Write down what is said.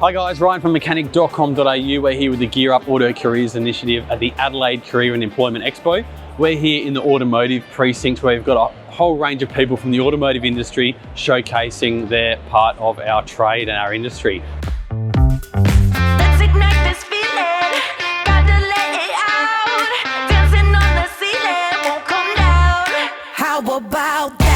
Hi guys, Ryan from Mechanic.com.au. We're here with the Gear Up Auto Careers Initiative at the Adelaide Careers and Employment Expo. We're here in the Automotive Precinct where we've got a whole range of people from the automotive industry showcasing their part of our trade and our industry. Let's ignite this feeling, gotta let it out. Dancing on the ceiling, won't come down. How about